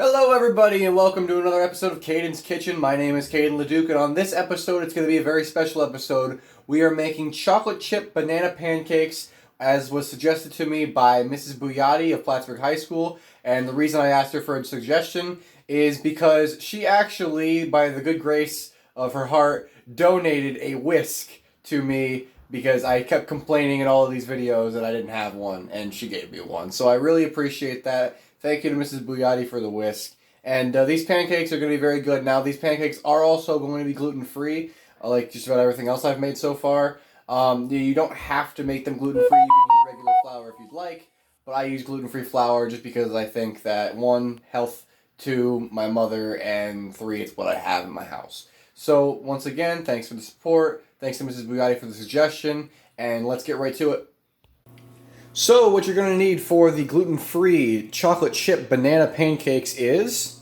Hello everybody and welcome to another episode of Kaden's Kitchen. My name is Kaden Leduc and on this episode it's going to be a very special episode. We are making chocolate chip banana pancakes as was suggested to me by Mrs. Bouyadi of Plattsburgh High School, and the reason I asked her for a suggestion is because she actually, by the good grace of her heart, donated a whisk to me because I kept complaining in all of these videos that I didn't have one, and she gave me one. So I really appreciate that. Thank you to Mrs. Bouyadi for the whisk. And these pancakes are going to be very good. Now, these pancakes are also going to be gluten-free, like just about everything else I've made so far. You don't have to make them gluten-free. You can use regular flour if you'd like. But I use gluten-free flour just because I think that, 1, health, 2, my mother, and 3, it's what I have in my house. So, once again, thanks for the support. Thanks to Mrs. Bouyadi for the suggestion. And let's get right to it. So what you're going to need for the gluten-free chocolate chip banana pancakes is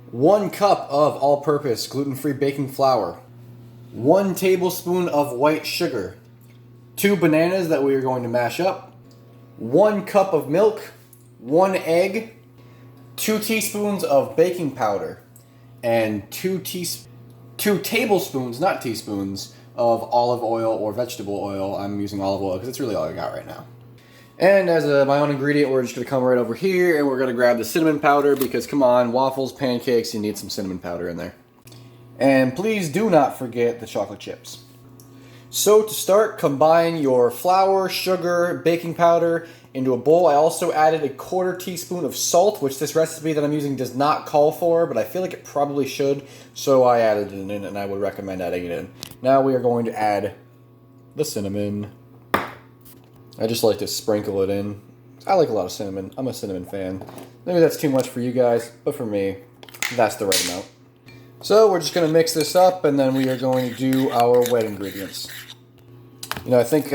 1 cup of all-purpose gluten-free baking flour, 1 tablespoon of white sugar, 2 bananas that we are going to mash up, 1 cup of milk, 1 egg, 2 teaspoons of baking powder, and 2 tablespoons, not teaspoons, of olive oil or vegetable oil. I'm using olive oil because it's really all I got right now. And as my own ingredient, we're just going to come right over here and we're going to grab the cinnamon powder because, come on, waffles, pancakes, you need some cinnamon powder in there. And please do not forget the chocolate chips. So to start, combine your flour, sugar, baking powder into a bowl. I also added a 1/4 teaspoon of salt, which this recipe that I'm using does not call for, but I feel like it probably should, so I added it in and I would recommend adding it in. Now we are going to add the cinnamon. I just like to sprinkle it in. I like a lot of cinnamon. I'm a cinnamon fan. Maybe that's too much for you guys, but for me, that's the right amount. So we're just going to mix this up, and then we are going to do our wet ingredients. You know, I think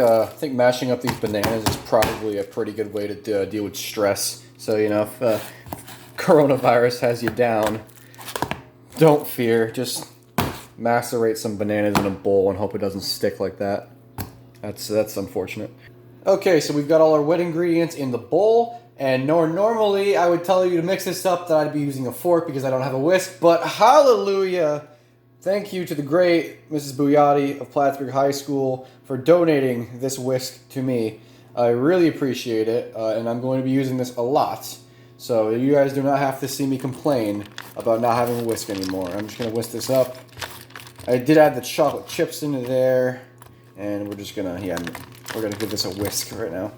mashing up these bananas is probably a pretty good way to deal with stress. So, you know, if coronavirus has you down, don't fear. Just macerate some bananas in a bowl and hope it doesn't stick like that. That's unfortunate. Okay, so we've got all our wet ingredients in the bowl, and normally I would tell you to mix this up that I'd be using a fork because I don't have a whisk, but hallelujah! Thank you to the great Mrs. Bouyadi of Plattsburgh High School for donating this whisk to me. I really appreciate it, and I'm going to be using this a lot, so you guys do not have to see me complain about not having a whisk anymore. I'm just going to whisk this up. I did add the chocolate chips into there, and we're just going to, we're going to give this a whisk right now.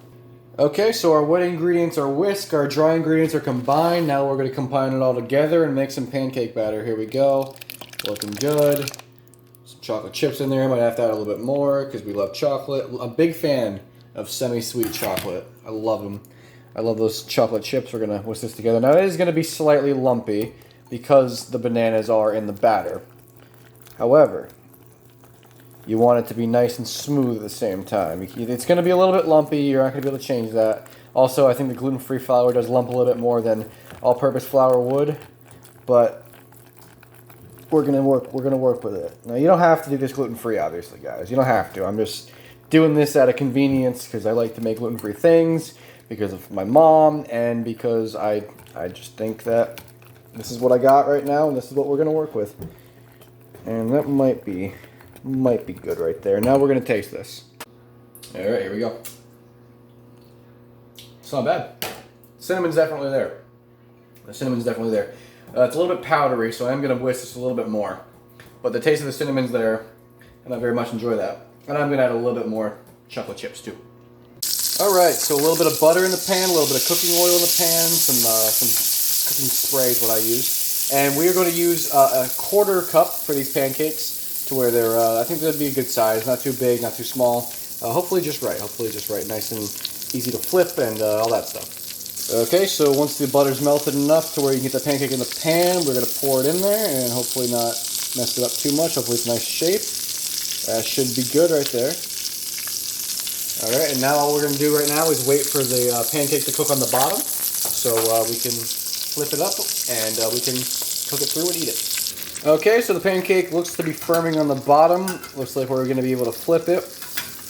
Okay, so our wet ingredients are whisked, our dry ingredients are combined. Now we're going to combine it all together and make some pancake batter. Here we go. Looking good. Some chocolate chips in there. Might have to add a little bit more because we love chocolate. I'm a big fan of semi-sweet chocolate. I love them. I love those chocolate chips. We're going to whisk this together. Now it is going to be slightly lumpy because the bananas are in the batter. However, you want it to be nice and smooth at the same time. It's going to be a little bit lumpy. You're not going to be able to change that. Also, I think the gluten-free flour does lump a little bit more than all-purpose flour would, but we're going to work with it. Now, you don't have to do this gluten-free, obviously, guys. You don't have to. I'm just doing this out of convenience because I like to make gluten-free things because of my mom and because I just think that this is what I got right now and this is what we're going to work with. And that might be good right there. Now we're going to taste this. All right, here we go. It's not bad. Cinnamon's definitely there. The cinnamon's definitely there. It's a little bit powdery, so I'm going to whisk this a little bit more. But the taste of the cinnamon's there, and I very much enjoy that. And I'm going to add a little bit more chocolate chips, too. All right, so a little bit of butter in the pan, a little bit of cooking oil in the pan, some cooking spray is what I use. And we are going to use a 1/4 cup for these pancakes. To where they're, I think that'd be a good size, not too big, not too small, hopefully just right, nice and easy to flip and all that stuff. Okay, so once the butter's melted enough to where you can get the pancake in the pan, we're going to pour it in there and hopefully not mess it up too much, hopefully it's a nice shape. That should be good right there. Alright, and now all we're going to do right now is wait for the pancake to cook on the bottom, so we can flip it up and we can cook it through and eat it. Okay, so the pancake looks to be firming on the bottom. Looks like we're going to be able to flip it.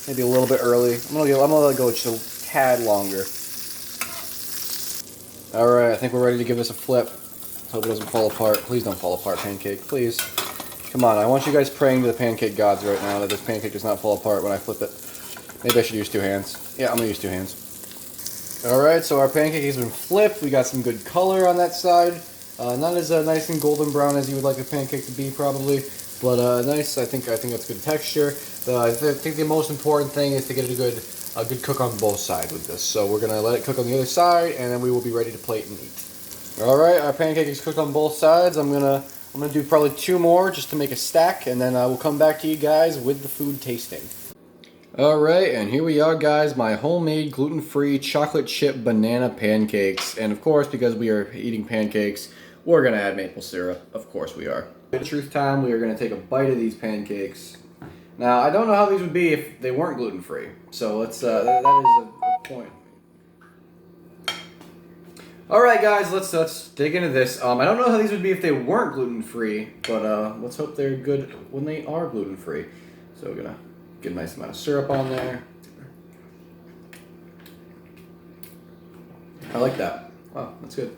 Maybe a little bit early. I'm gonna let it go just a tad longer. Alright, I think we're ready to give this a flip. Hope it doesn't fall apart. Please don't fall apart, pancake. Please. Come on, I want you guys praying to the pancake gods right now that this pancake does not fall apart when I flip it. Maybe I should use 2 hands. Yeah, I'm going to use 2 hands. Alright, so our pancake has been flipped. We got some good color on that side. Not as nice and golden brown as you would like a pancake to be, probably. But nice. I think that's good texture. I think the most important thing is to get a good cook on both sides with this. So we're going to let it cook on the other side, and then we will be ready to plate and eat. Alright, our pancake is cooked on both sides. I'm gonna do probably 2 more just to make a stack, and then we'll come back to you guys with the food tasting. Alright, and here we are, guys, my homemade gluten-free chocolate chip banana pancakes. And of course, because we are eating pancakes, we're gonna add maple syrup. Of course we are. At truth time, we are gonna take a bite of these pancakes. Now, I don't know how these would be if they weren't gluten-free. So let's that is a point. Alright guys, let's dig into this. I don't know how these would be if they weren't gluten-free, but let's hope they're good when they are gluten-free. So we're gonna get a nice amount of syrup on there. I like that. Wow, that's good.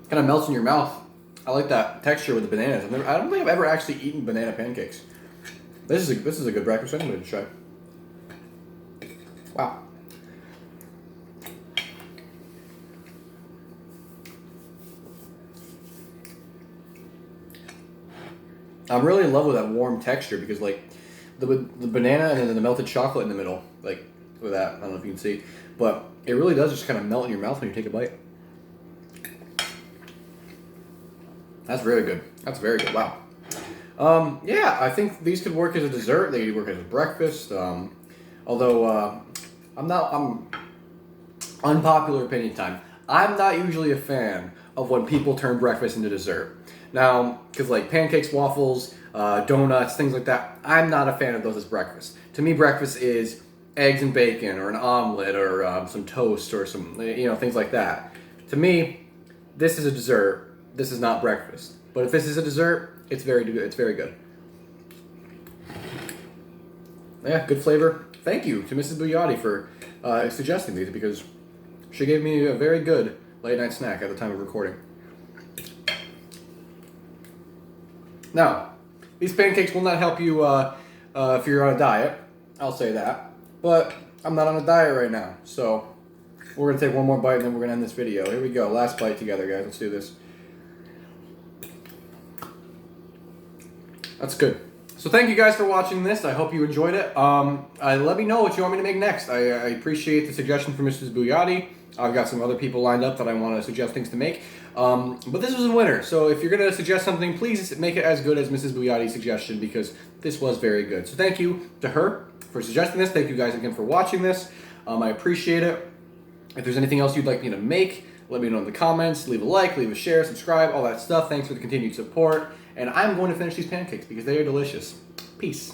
Kind of melts in your mouth. I like that texture with the bananas. I don't think I've ever actually eaten banana pancakes. This is a good breakfast anyway to try. Wow. I'm really in love with that warm texture because like the banana and then the melted chocolate in the middle, like with that. I don't know if you can see, but it really does just kind of melt in your mouth when you take a bite. That's very good. That's very good. Wow. Yeah, I think these could work as a dessert. They could work as a breakfast. Although I'm unpopular opinion time. I'm not usually a fan of when people turn breakfast into dessert. Now, because like pancakes, waffles, donuts, things like that, I'm not a fan of those as breakfast. To me, breakfast is eggs and bacon, or an omelet, or some toast, or some things like that. To me, this is a dessert. This is not breakfast. But if this is a dessert, it's very good. It's very good. Yeah, good flavor. Thank you to Mrs. Bouyadi for suggesting these because she gave me a very good late night snack at the time of recording. Now, these pancakes will not help you if you're on a diet. I'll say that. But I'm not on a diet right now, so we're going to take one more bite and then we're going to end this video. Here we go. Last bite together, guys. Let's do this. That's good. So thank you guys for watching this. I hope you enjoyed it. Let me know what you want me to make next. I appreciate the suggestion from Mrs. Bouyadi. I've got some other people lined up that I want to suggest things to make. But this was a winner. So if you're going to suggest something, please make it as good as Mrs. Bouyadi's suggestion because this was very good. So thank you to her for suggesting this. Thank you guys again for watching this. I appreciate it. If there's anything else you'd like me to make, let me know in the comments. Leave a like, leave a share, subscribe, all that stuff. Thanks for the continued support. And I'm going to finish these pancakes because they are delicious. Peace.